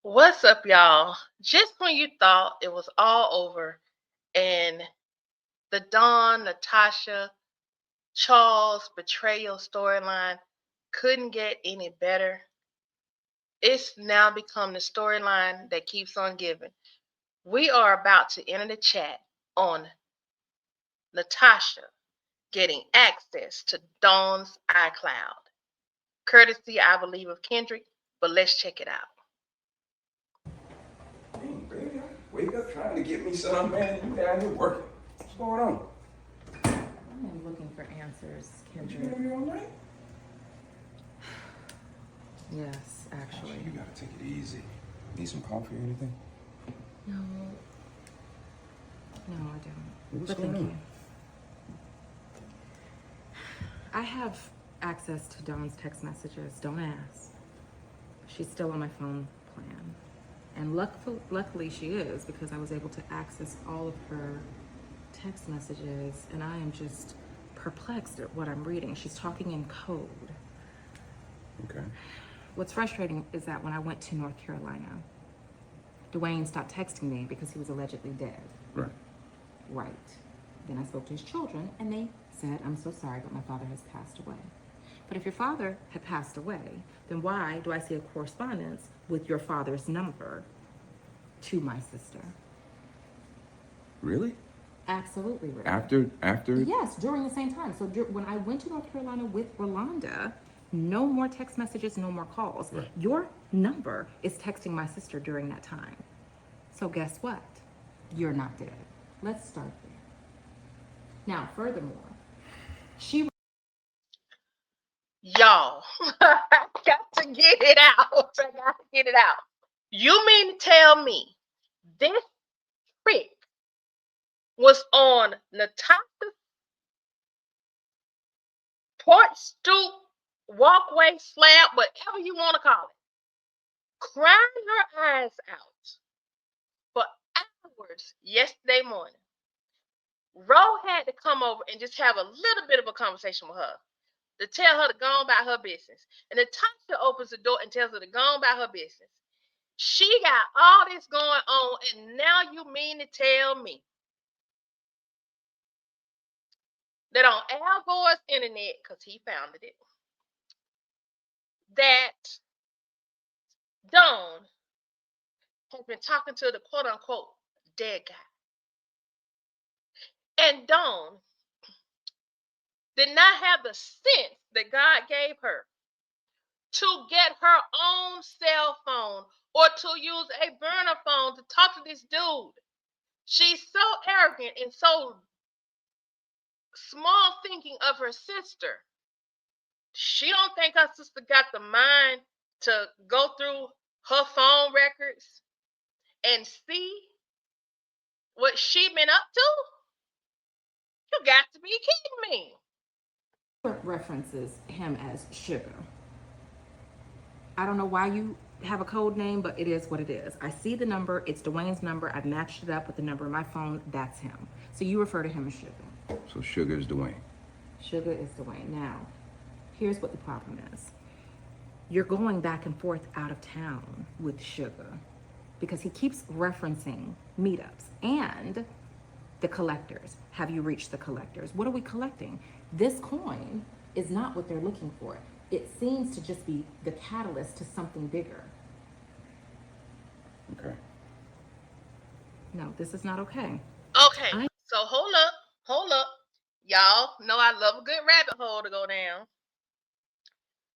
What's up, y'all? Just when you thought it was all over and the Dawn, Natasha, Charles betrayal storyline couldn't get any better, it's now become the storyline that keeps on giving. We are about to enter the chat on Natasha getting access to Dawn's iCloud, courtesy, I believe, of Kendrick, but let's check it out. Dang, baby, I wake up trying to get me some, man. You down here working. What's going on? I am looking for answers, What, you Kendrick. gonna be all night? Yes, actually. You gotta take it easy. Need some coffee or anything? No, no, I don't. What's But going thank on? you. I have access to Dawn's text messages. Don't ask. She's still on my phone plan. And luckily she is, because I was able to access all of her text messages, and I am just perplexed at what I'm reading. She's talking in code. Okay. What's frustrating is that when I went to North Carolina, Dwayne stopped texting me because he was allegedly dead. Right. Right. Then I spoke to his children, and they said, "I'm so sorry, but my father has passed away." But if your father had passed away, then why do I see a correspondence with your father's number to my sister? Really? Absolutely, Rick. After? Yes, during the same time. So when I went to North Carolina with Rolanda, no more text messages, no more calls. Right. Your number is texting my sister during that time. So guess what? You're not dead. Let's start there. Now, furthermore, she Y'all, I got to get it out. I got to get it out. You mean to tell me this trick was on Natasha's porch stoop, walkway, slab, whatever you want to call it, crying her eyes out for hours yesterday morning? Ro had to come over and just have a little bit of a conversation with her to tell her to go on about her business. And Natasha opens the door and tells her to go on about her business. She got all this going on, and now you mean to tell me that on Al Gore's internet, because he founded it, that Dawn has been talking to the quote unquote dead guy. And Dawn did not have the sense that God gave her to get her own cell phone or to use a burner phone to talk to this dude. She's so arrogant and so small thinking of her sister. She don't think her sister got the mind to go through her phone records and see what she been up to. You got to be kidding me. references him as Sugar. I don't know why you have a code name, but it is what it is. I see the number. It's Dwayne's number. I've matched it up with the number in my phone. That's him. So you refer to him as Sugar. So Sugar is Dwayne. Sugar is Dwayne. Now, here's what the problem is. You're going back and forth out of town with Sugar because he keeps referencing meetups and the collectors. Have you reached the collectors? What are we collecting? This coin is not what they're looking for. It seems to just be the catalyst to something bigger. Okay. No, this is not okay. Okay, I so hold up. Y'all know I love a good rabbit hole to go down.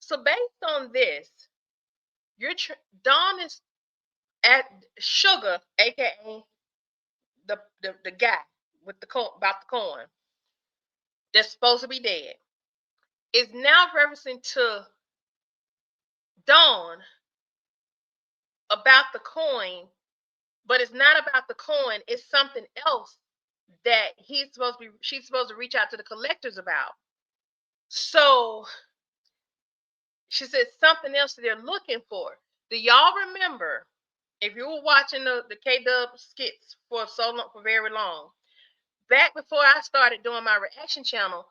So based on this, Dawn is at Sugar, aka the guy with the about the coin that's supposed to be dead, is now referencing to Dawn about the coin, but it's not about the coin. It's something else that she's supposed to reach out to the collectors about. So she said something else that they're looking for. Do y'all remember, if you were watching the K-Dub skits for so long, for very long, back before I started doing my reaction channel,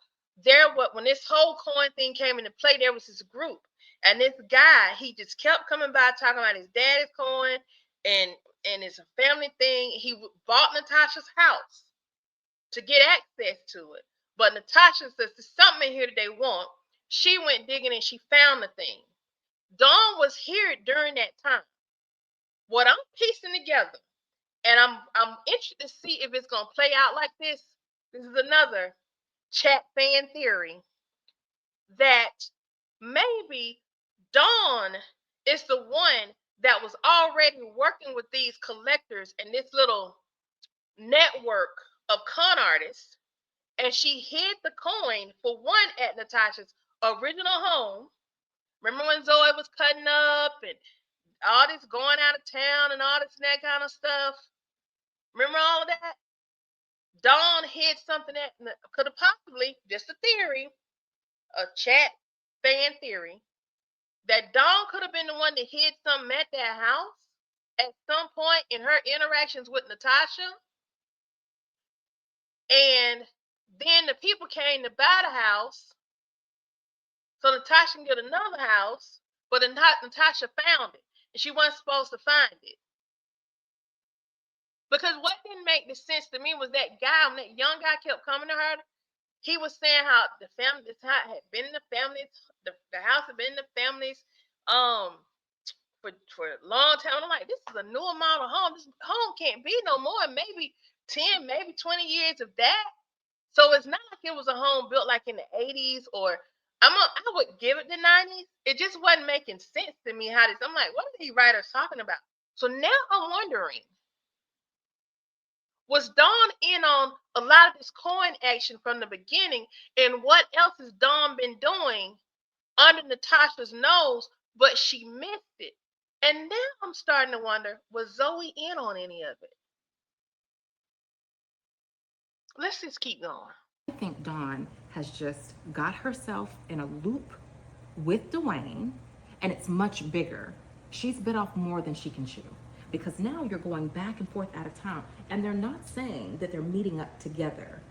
when this whole coin thing came into play, there was this group, And this guy, he just kept coming by talking about his daddy's coin and it's a family thing. He bought Natasha's house to get access to it. But Natasha says there's something in here that they want. She went digging and she found the thing. Dawn was here during that time. What I'm piecing together, and I'm interested to see if it's gonna play out like this. This is another chat fan theory that maybe Dawn is the one that was already working with these collectors and this little network of con artists, and she hid the coin for one at Natasha's original home. Remember when Zoe was cutting up and all this going out of town and all this and that kind of stuff? Remember all of that? Dawn hid something that could have possibly, just a theory, a chat fan theory, that Dawn could have been the one that hid something at that house at some point in her interactions with Natasha. And then the people came to buy the house so Natasha can get another house, but Natasha found it and she wasn't supposed to find it. Because what didn't make the sense to me was that guy, when that young guy kept coming to her, he was saying how the family, this house had been in the families, the house had been in the families for a long time. I'm like, this is a newer model home. This home can't be no more. Maybe 10, maybe 20 years of that. So it's not like it was a home built like in the 80s or I would give it the 90s. It just wasn't making sense to me how this. I'm like, what are these writers talking about? So now I'm wondering, was Dawn in on a lot of this coin action from the beginning? And what else has Dawn been doing under Natasha's nose, but she missed it? And now I'm starting to wonder, was Zoe in on any of it? Let's just keep going. I think Dawn has just got herself in a loop with Dwayne, and it's much bigger. She's bit off more than she can chew because now you're going back and forth out of town, and they're not saying that they're meeting up together,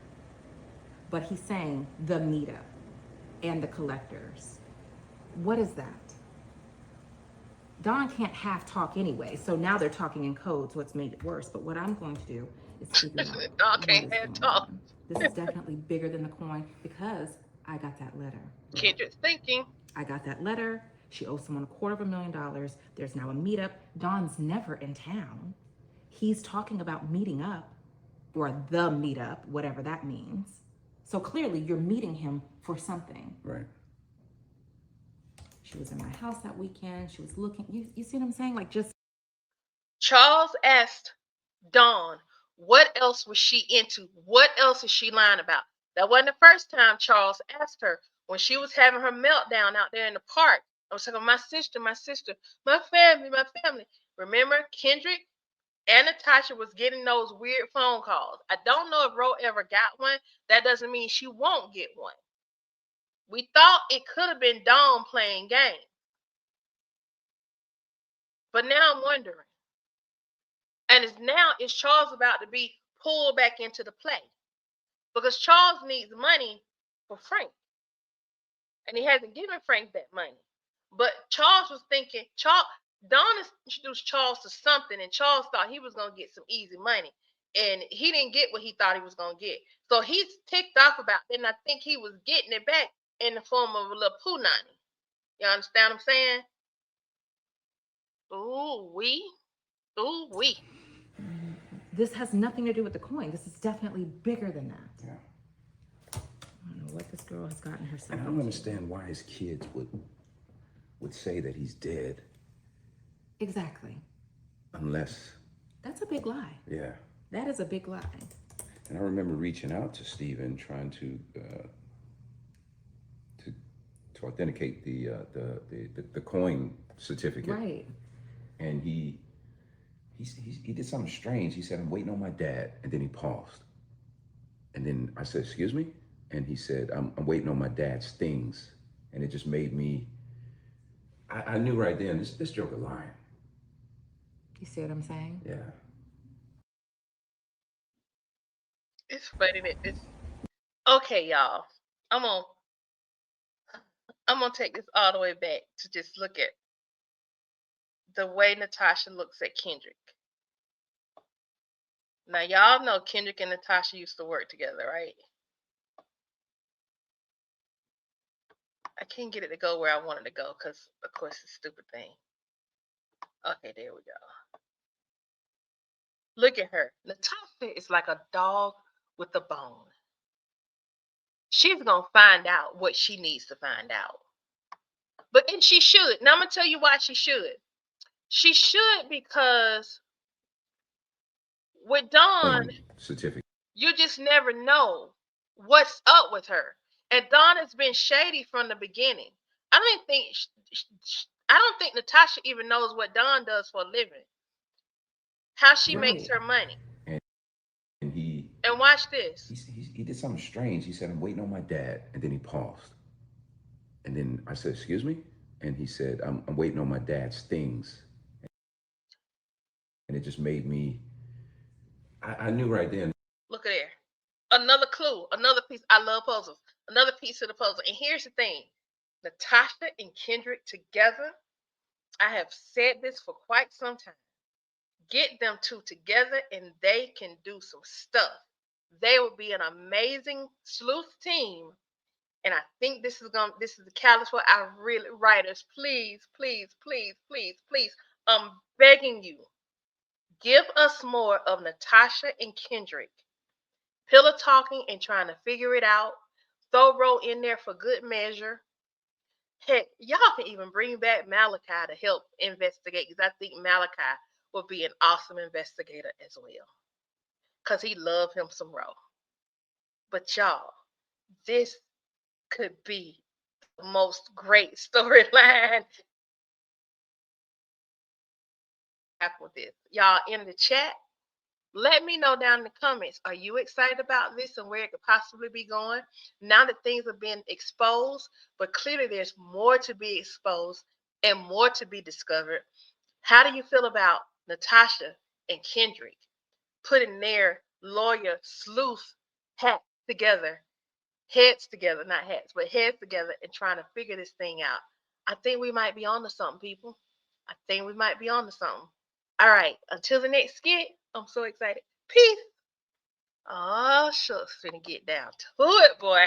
but he's saying the meetup and the collectors. What is that? Dawn can't half talk anyway, so now they're talking in code, so it's made it worse. But what I'm going to do is figure out Dawn what can't is have going talk. on. This is definitely bigger than the coin because I got that letter. Kendrick's thinking. I got that letter. She owes someone $250,000. There's now a meetup. Dawn's never in town. He's talking about meeting up, or the meetup, whatever that means. So clearly you're meeting him for something. Right. She was in my house that weekend. She was looking. You see what I'm saying? Like, just. Charles asked Dawn, what else was she into? What else is she lying about? That wasn't the first time Charles asked her when she was having her meltdown out there in the park. I was talking, my sister, my family, my family. Remember, Kendrick and Natasha was getting those weird phone calls. I don't know if Ro ever got one. That doesn't mean she won't get one. We thought it could have been Dawn playing games. But now I'm wondering. And is Charles about to be pulled back into the play? Because Charles needs money for Frank. And he hasn't given Frank that money. But Charles was thinking, Dawn introduced Charles to something, and Charles thought he was going to get some easy money. And he didn't get what he thought he was going to get. So he's ticked off about it, and I think he was getting it back in the form of a little punani. You understand what I'm saying? Ooh, wee. This has nothing to do with the coin. This is definitely bigger than that. Yeah. I don't know what this girl has gotten herself And I into. don't understand why his kids would say that he's dead Exactly. unless. That's a big lie. Yeah. That is a big lie. And I remember reaching out to Steven trying to authenticate the coin certificate. Right. And he did something strange. He said, "I'm waiting on my dad," and then he paused. And then I said, "Excuse me?" And he said, I'm waiting on my dad's things." And it just made me. I knew right then this joker lying. You see what I'm saying? Yeah. It's funny that this. Okay, y'all. I'm on. I'm gonna take this all the way back to just look at the way Natasha looks at Kendrick. Now y'all know Kendrick and Natasha used to work together, right? I can't get it to go where I want it to go because, of course, it's a stupid thing. Okay, there we go. Look at her. Natasha is like a dog with a bone. She's gonna find out what she needs to find out. And she should. Now I'm gonna tell you why she should. She should because with Dawn, Certificate. you just never know what's up with her. And Dawn has been shady from the beginning. I don't think Natasha even knows what Dawn does for a living. How she makes Right. her money. And And watch this. he did something strange. He said, "I'm waiting on my dad," and then he paused. And then I said, "Excuse me," and he said, I'm waiting on my dad's things." And it just made me. I knew right then. Look at there. Another clue, another piece. I love puzzles. Another piece of the puzzle. And here's the thing, Natasha and Kendrick together, I have said this for quite some time. Get them two together and they can do some stuff. They will be an amazing sleuth team. And I think this is the catalyst for our really writers. Please, please, please, please, please. I'm begging you. Give us more of Natasha and Kendrick pillow talking and trying to figure it out. Throw Ro in there for good measure. Heck, y'all can even bring back Malachi to help investigate because I think Malachi will be an awesome investigator as well because he loved him some Ro. But y'all, this could be the most great storyline with this. Y'all in the chat, let me know down in the comments. Are you excited about this and where it could possibly be going? Now that things have been exposed, but clearly there's more to be exposed and more to be discovered. How do you feel about Natasha and Kendrick putting their lawyer sleuth hats together, heads together, not hats, but heads together and trying to figure this thing out? I think we might be on to something, people. I think we might be on to something. All right, until the next skit, I'm so excited. Peace. Oh, shucks, finna get down to it, boy.